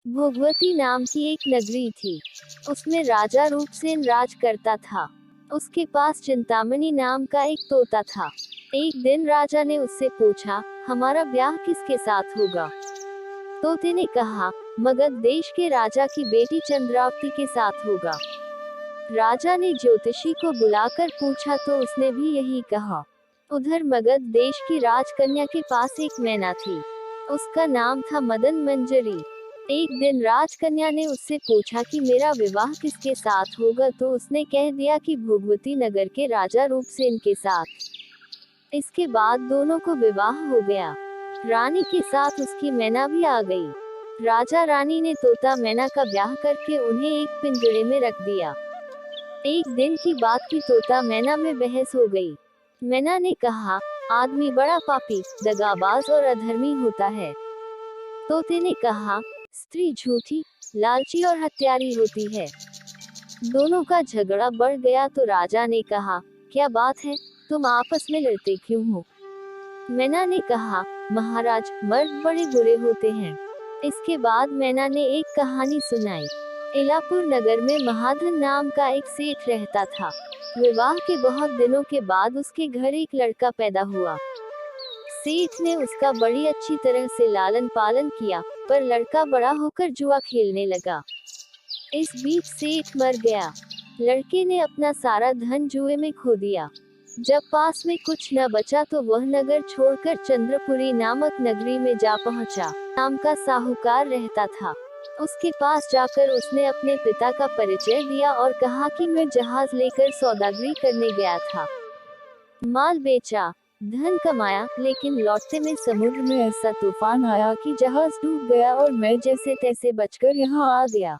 भोगवती नाम की एक नगरी थी। उसमें राजा रूपसेन राज करता था। उसके पास चिंतामणि नाम का एक तोता था। एक दिन राजा ने उससे पूछा, हमारा ब्याह किसके साथ होगा? तोते ने कहा, मगध देश के राजा की बेटी चंद्रावती के साथ होगा। राजा ने ज्योतिषी को बुलाकर पूछा तो उसने भी यही कहा। उधर मगध देश की राजकन्या के पास एक मैना थी। उसका नाम था मदन मंजरी। एक दिन राजकन्या ने उससे पूछा कि मेरा विवाह किसके साथ होगा, तो उसने कह दिया कि भोगवती नगर के राजा रूपसेन के साथ। इसके बाद दोनों को विवाह हो गया। रानी के साथ उसकी मैना भी आ गई। राजा रानी ने तोता मैना का ब्याह करके उन्हें एक पिंजरे में रख दिया। एक दिन की बात की तोता मैना में बहस हो गई। मैना ने कहा, आदमी बड़ा पापी, दगाबाज और अधर्मी होता है। तोते ने कहा, स्त्री झूठी, लालची और हत्यारी होती है। दोनों का झगड़ा बढ़ गया तो राजा ने कहा, क्या बात है, तुम आपस में लड़ते क्यों हो? मैना ने कहा, महाराज, मर्द बड़े बुरे होते हैं। इसके बाद मैना ने एक कहानी सुनाई। इलापुर नगर में महाधन नाम का एक सेठ रहता था। विवाह के बहुत दिनों के बाद उसके घर एक लड़का पैदा हुआ। सेठ ने उसका बड़ी अच्छी तरह से लालन पालन किया, पर लड़का बड़ा होकर जुआ खेलने लगा। इस बीच सेठ मर गया। लड़के ने अपना सारा धन जुए में खो दिया। जब पास में कुछ न बचा तो वह नगर छोड़कर चंद्रपुरी नामक नगरी में जा पहुंचा। नाम का साहूकार रहता था। उसके पास जाकर उसने अपने पिता का परिचय दिया और कहा कि मैं जहाज लेकर सौदागरी करने गया था। माल बेचा, धन कमाया, लेकिन लौटते में समुद्र में ऐसा तूफान आया कि जहाज डूब गया और मैं जैसे तैसे बचकर यहाँ आ गया।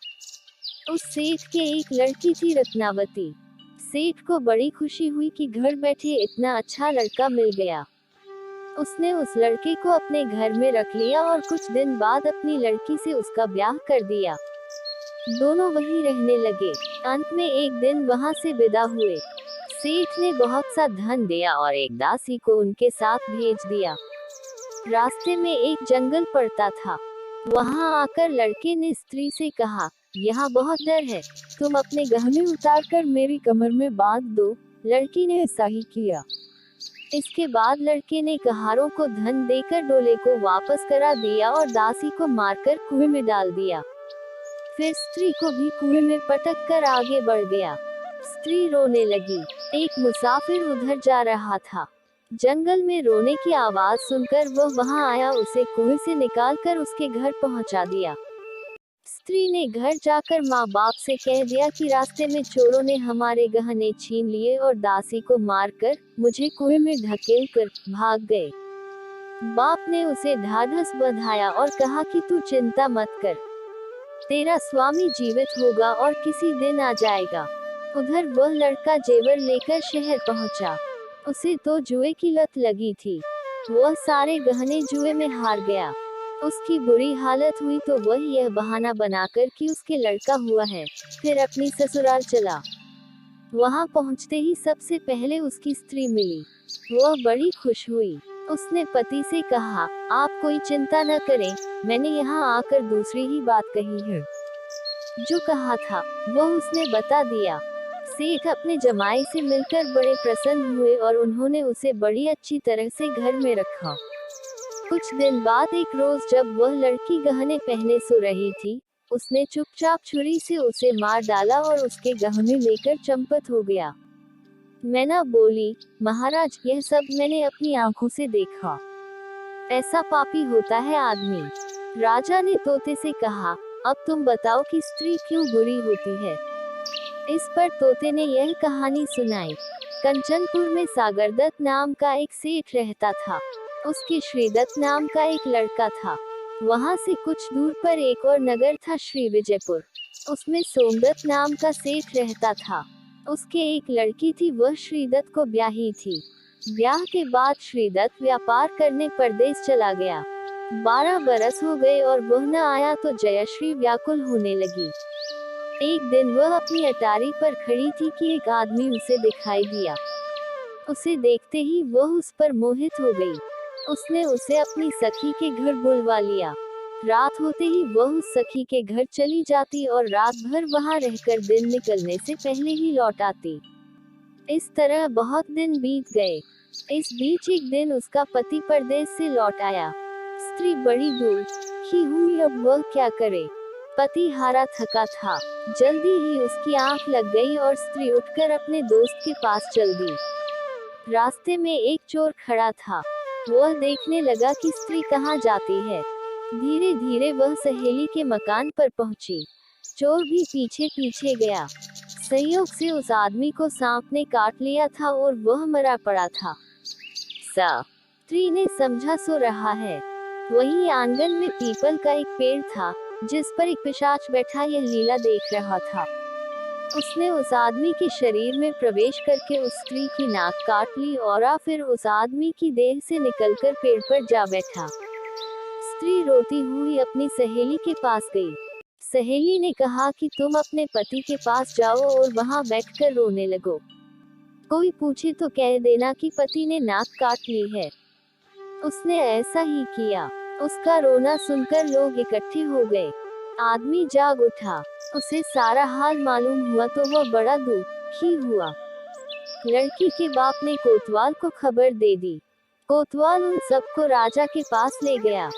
उस सेठ के एक लड़की थी रत्नावती। सेठ को बड़ी खुशी हुई कि घर बैठे इतना अच्छा लड़का मिल गया। उसने उस लड़के को अपने घर में रख लिया और कुछ दिन बाद अपनी लड़की से उसका ब्याह कर दिया। दोनों वहीं रहने लगे। अंत में एक दिन वहां से विदा हुए। सेठ ने बहुत सा धन दिया और एक दासी को उनके साथ भेज दिया। रास्ते में एक जंगल पड़ता था। वहां आकर लड़के ने स्त्री से कहा, यहाँ बहुत डर है, तुम अपने गहने उतार कर मेरी कमर में बांध दो। लड़की ने ऐसा ही किया। इसके बाद लड़के ने कहारों को धन देकर डोले को वापस करा दिया और दासी को मारकर कुएं में डाल दिया। फिर स्त्री को भी कुएं में पटक कर आगे बढ़ गया। स्त्री रोने लगी। एक मुसाफिर उधर जा रहा था। जंगल में रोने की आवाज सुनकर वह वहां आया, उसे कुएं से निकालकर उसके घर पहुंचा दिया। स्त्री ने घर जाकर माँ बाप से कह दिया कि रास्ते में चोरों ने हमारे गहने छीन लिए और दासी को मारकर मुझे कुएं में धकेल कर भाग गए। बाप ने उसे ढाढ़स बंधाया और कहा कि तू चिंता मत कर, तेरा स्वामी जीवित होगा और किसी दिन आ जाएगा। उधर वह लड़का जेवर लेकर शहर पहुंचा। उसे तो जुए की लत लगी थी। वह सारे गहने जुए में हार गया। उसकी बुरी हालत हुई तो वह यह बहाना बनाकर कि उसके लड़का हुआ है, फिर अपनी ससुराल चला। वहां पहुंचते ही सबसे पहले उसकी स्त्री मिली। वह बड़ी खुश हुई। उसने पति से कहा, आप कोई चिंता न करें, मैंने यहाँ आकर दूसरी ही बात कही है। जो कहा था वह उसने बता दिया। सेठ अपने जमाई से मिलकर बड़े प्रसन्न हुए और उन्होंने उसे बड़ी अच्छी तरह से घर में रखा। कुछ दिन बाद एक रोज जब वह लड़की गहने पहने सो रही थी, उसने चुपचाप छुरी से उसे मार डाला और उसके गहने लेकर चंपत हो गया। मैना बोली, महाराज, यह सब मैंने अपनी आंखों से देखा। ऐसा पापी होता है आदमी। राजा ने तोते से कहा, अब तुम बताओ कि स्त्री क्यों बुरी होती है। इस पर तोते ने यह कहानी सुनाई। कंचनपुर में सागरदत्त नाम का एक सेठ रहता था। उसके श्रीदत्त नाम का एक लड़का था। वहां से कुछ दूर पर एक और नगर था, श्री विजयपुर। उसमें सोमदत्त नाम का सेठ रहता था। उसके एक लड़की थी, वह श्रीदत्त को ब्याही थी। ब्याह के बाद श्रीदत्त व्यापार करने परदेश चला गया। 12 बरस हो गए और वह न आया तो जयश्री व्याकुल होने लगी। एक दिन वह अपनी अटारी पर खड़ी थी कि एक आदमी उसे दिखाई दिया। उसे देखते ही वह उस पर मोहित हो गई। उसने उसे अपनी सखी के घर बुलवा लिया। रात होते ही वह उस सखी के घर चली जाती और रात भर वहां रहकर दिन निकलने से पहले ही लौट आती। इस तरह बहुत दिन बीत गए। इस बीच एक दिन उसका पति परदेश से लौट आया। स्त्री बड़ी दुखी हुई, अब वह क्या करे। पति हारा थका था। जल्दी ही उसकी आंख लग गई और स्त्री उठकर अपने दोस्त के पास चल दी। रास्ते में एक चोर खड़ा था। वह देखने लगा कि स्त्री कहाँ जाती है। धीरे धीरे वह सहेली के मकान पर पहुंची। चोर भी पीछे पीछे गया। संयोग से उस आदमी को सांप ने काट लिया था और वह मरा पड़ा था। स्त्री ने समझा सो रहा है। वहीं आंगन में पीपल का एक पेड़ था, जिस पर एक पिशाच बैठा यह लीला देख रहा था। उसने उस आदमी के शरीर में प्रवेश करके उस स्त्री की नाक काट ली और फिर उस आदमी की देह से निकलकर पेड़ पर जा बैठा। स्त्री रोती हुई अपनी सहेली के पास गई। सहेली ने कहा कि तुम अपने पति के पास जाओ और वहां बैठकर रोने लगो। कोई पूछे तो कह देना कि पति ने नाक काट ली है। उसने ऐसा ही किया। उसका रोना सुनकर लोग इकट्ठे हो गए। आदमी जाग उठा। उसे सारा हाल मालूम हुआ तो वह बड़ा दुखी हुआ। लड़की के बाप ने कोतवाल को खबर दे दी। कोतवाल उन सबको राजा के पास ले गया।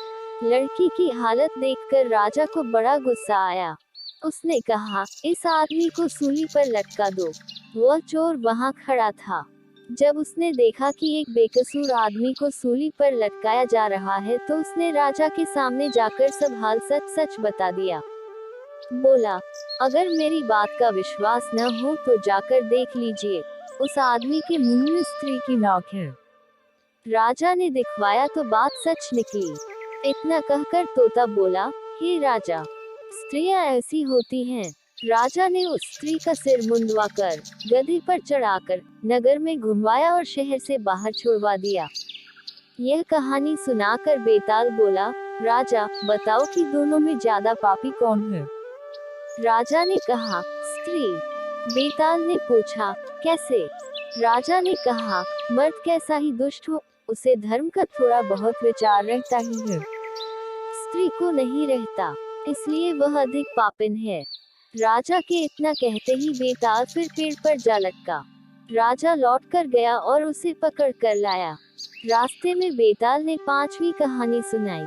लड़की की हालत देखकर राजा को बड़ा गुस्सा आया। उसने कहा, इस आदमी को सूली पर लटका दो। वह चोर वहां खड़ा था। जब उसने देखा कि एक बेकसूर आदमी को सूली पर लटकाया जा रहा है तो उसने राजा के सामने जाकर सब हाल सच सच बता दिया। बोला, अगर मेरी बात का विश्वास न हो तो जाकर देख लीजिए, उस आदमी के मुंह में स्त्री की नाक है। राजा ने दिखवाया तो बात सच निकली। इतना कहकर तोता बोला, हे राजा, स्त्रियां ऐसी होती हैं। राजा ने उस स्त्री का सिर मुंडवाकर गधे पर चढ़ाकर नगर में घुमवाया और शहर से बाहर छुड़वा दिया। यह कहानी सुनाकर बेताल बोला, राजा, बताओ कि दोनों में ज्यादा पापी कौन है। राजा ने कहा, स्त्री। बेताल ने पूछा, कैसे। राजा ने कहा, मर्द कैसा ही दुष्ट हो, उसे धर्म का थोड़ा बहुत विचार रहता ही है। स्त्री को नहीं रहता, इसलिए वह अधिक पापिन है। राजा के इतना कहते ही बेताल फिर पेड़ पर जा लटका। राजा लौट कर गया और उसे पकड़ कर लाया। रास्ते में बेताल ने 5वीं कहानी सुनाई।